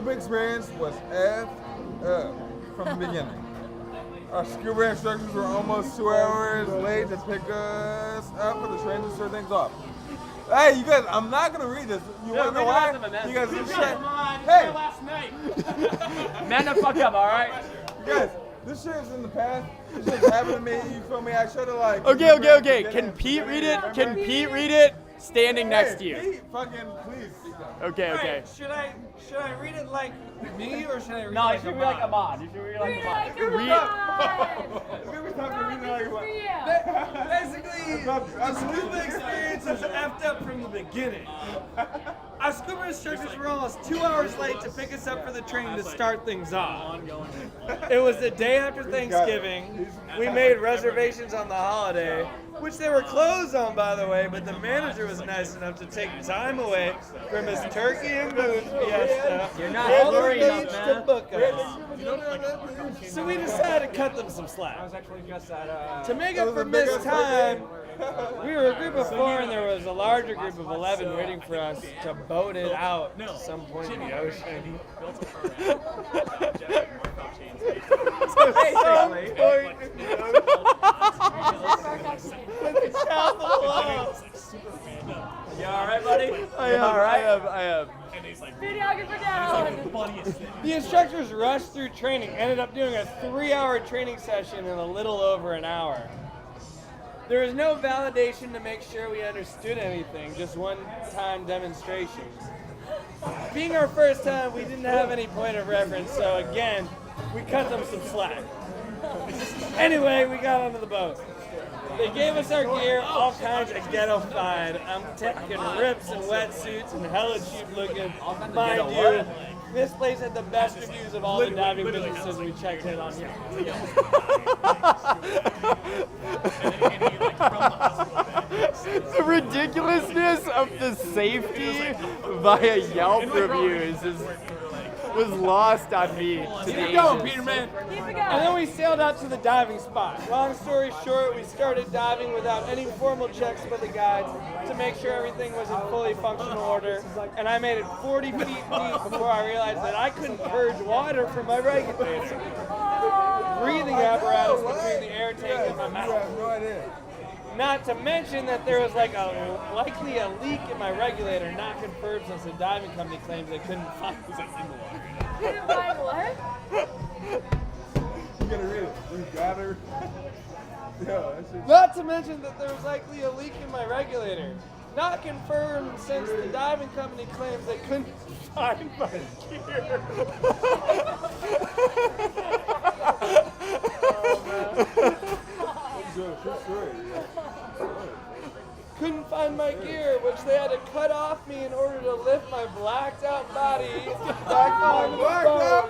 scuba experience was F up from the beginning. Our scuba instructors were almost 2 hours late to pick us up for the train to start things off. Hey, you guys, I'm not gonna read this. You want to know why? You guys, this shit. Hey, last night. Man, the fuck up, all right? you guys, this shit is in the past. This shit's happened to me. You feel me? I should have like. Okay. Can Pete read it? Can Pete read it? Standing next to you. Pete, fucking please. Okay. Right, should I read it like me or should I read No, it you should be like Ahmad. You should be like Ahmad. Basically, the scuba experience was effed up from the beginning. Our scuba instructors were almost 2 hours late to pick us up for the train to start things off. It was the day after Thanksgiving. We made reservations on the holiday, which they were closed on, by the way, but the manager was nice enough to take time away from his turkey and moon fiesta. You're not hungry enough, to man. book us. So we decided to cut them some slack. I was actually just at To make up for missed time, we were a group of 4 and there was a larger group of 11 waiting for us to boat it out to some point in the ocean. You all right, buddy? I am. Videographer down. The instructors rushed through training, ended up doing a 3-hour training session in a little over an hour. There was no validation to make sure we understood anything, just one-time demonstrations. Being our first time, we didn't have any point of reference, so again, we cut them some slack. Anyway, we got onto the boat. They gave us our gear, all kinds of ghetto-fied. I'm talking rips and wetsuits and hella cheap looking. Mind you, this place had the best reviews of all the diving businesses we checked in on. The ridiculousness of the safety via Yelp reviews was lost on me. Keep it going, Peter, man. Keep it And going. then we sailed out to the diving spot. Long story short, we started diving without any formal checks by the guides to make sure everything was in fully functional order. And I made it 40 feet deep before I realized that I couldn't purge water from my regulator. Breathing apparatus between the air tank and my mouth. No idea. Not to mention that there was likely a leak in my regulator, not confirmed since the diving company claims they couldn't find it in the water. Couldn't find what? You gotta read it. You gotta. Yo, that shit. Not to mention that there was likely a leak in my regulator. Not confirmed since the diving company claims they couldn't find my gear. Couldn't find my gear, which they had to cut off me in order to lift my blacked out body back on the boat.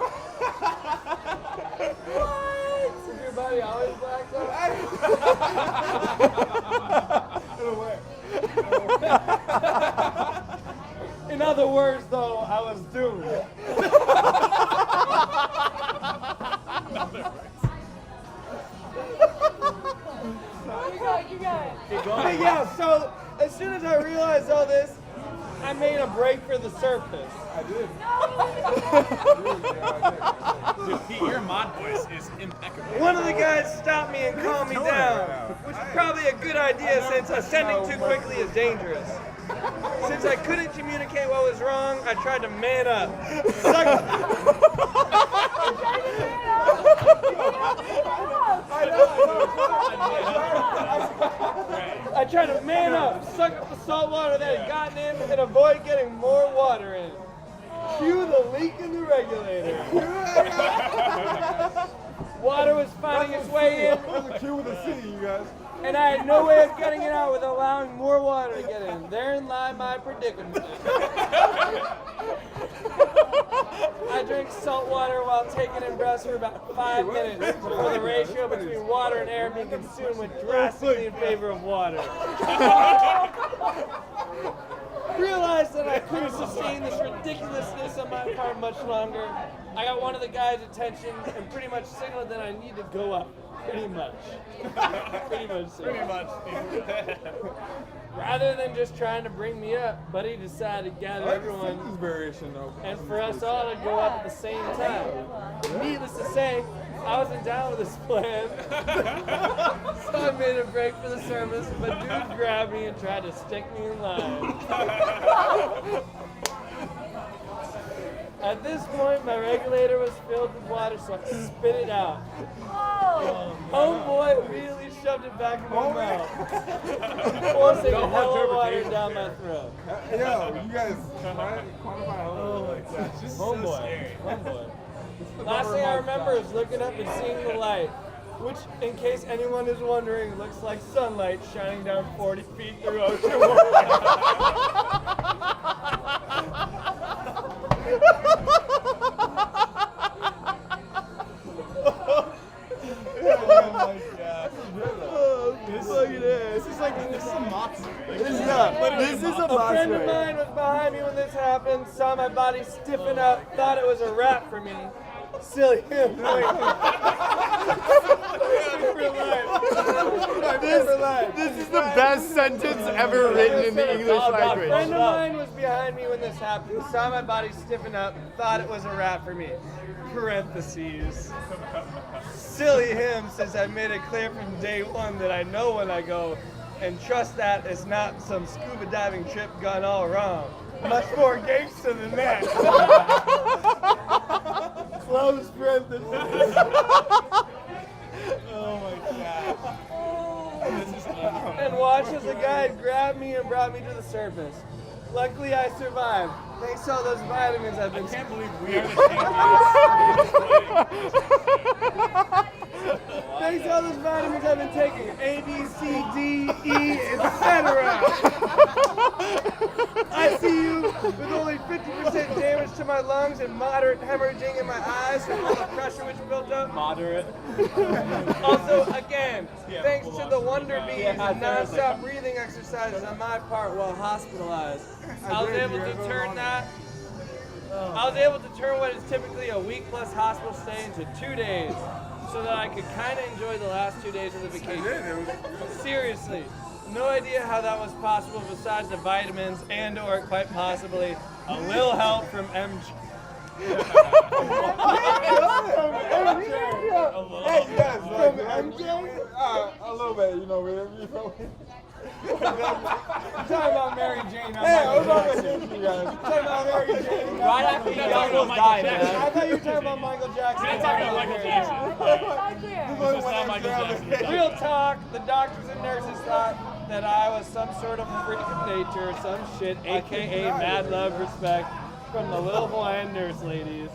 What? Is your body always blacked out? In other words, though, I was doomed. You got it. But yeah, so as soon as I realized all this, I made a break for the surface. I did. Dude, Pete, your mod voice is impeccable. One of the guys stopped me and calmed me down, which is probably a good idea since ascending too quickly is dangerous. Since I couldn't communicate what was wrong, I tried to man up. I tried to man up, suck up the salt water that had gotten in, and avoid getting more water in. Cue the leak in the regulator. Water was finding its way in, That's a cue with a C, you guys. and I had no way of getting it out without allowing more water to get in. Therein lied my predicament. I drank salt water while taking in breaths for about 5 minutes before the ratio between water and air being consumed went drastically in favor of water. Realized that I couldn't sustain this ridiculousness on my part much longer. I got one of the guys' attention and pretty much signaled that I need to go up. Pretty much. Pretty much so. Pretty much. Rather than just trying to bring me up, Buddy decided to gather This everyone variation though. and for us all to go up at the same time. Needless to say, I wasn't down with this plan. So I made a break for the service, but dude grabbed me and tried to stick me in line. At this point, my regulator was filled with water, so I spit it out. Oh. Homeboy really shoved it back in my mouth, forcing a hell of water down my throat. Yo, you guys quantify how Oh my gosh, This is homeboy, so scary. homeboy. Last thing I remember is looking up and seeing the light, which, in case anyone is wondering, looks like sunlight shining down 40 feet through ocean water. This is a monster. This is a A friend of mine was behind me when this happened, saw my body stiffen up, thought it was a wrap for me. Silly him. This is the best sentence ever written in the English A friend language. of mine was behind me when this happened, saw my body stiffen up, thought it was a wrap for me. Parentheses. Silly him, since I made it clear from day one that I know when I go, and trust that it's not some scuba diving trip gone all wrong. Much more gangster than that. Close parentheses. Oh my god. This is awesome. And watch as a guide grabbed me and brought me to the surface. Luckily, I survived. Thanks to all those vitamins I've been. I can't believe we are the champions. Thanks to all those vitamins I've been taking. A, B, C, D, E, etc. I see you with only 50% damage to my lungs and moderate hemorrhaging in my eyes from all the pressure which built up. Moderate. Also, again, thanks to the Wonder Bees and non-stop breathing exercises on my part while hospitalized, I was able to turn what is typically a week plus hospital stay into 2 days, so that I could kind of enjoy the last 2 days of the vacation. Seriously, no idea how that was possible besides the vitamins and/or quite possibly a little help from MJ. Hey, yes, from MJ? A little bit, you know. You're talking about Mary Jane. Hey, I was about to hit you guys. Talking about Mary Jane. Right after We're the not talking about Eagles Michael died, Jackson. man. I thought you were talking about Michael Jackson. We're not talking about Michael Jackson. Thank you. This is not Michael Jackson. Real talk, the doctors and nurses thought that I was some sort of freak of nature or some shit, aka mad love respect from the little Hawaiian nurse ladies.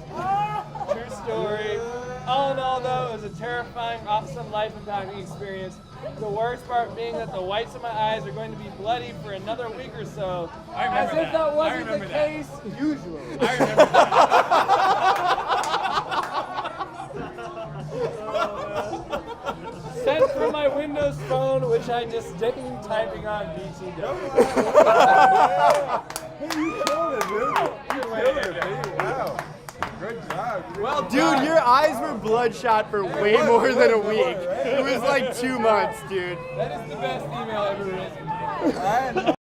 True story. All in all, though, it was a terrifying, awesome, life-impacting experience. The worst part being that the whites of my eyes are going to be bloody for another week or so. I remember As if that I wasn't the remember that. case usually. I remember that. Sent from my Windows phone, which I just didn't typing on BTW. Hey, you killed it, dude. You killed it, baby. Wow. Good job. Dude. Well, dude, your eyes were bloodshot for way more than a week. It was like 2 months, dude. That is the best email ever written. I know.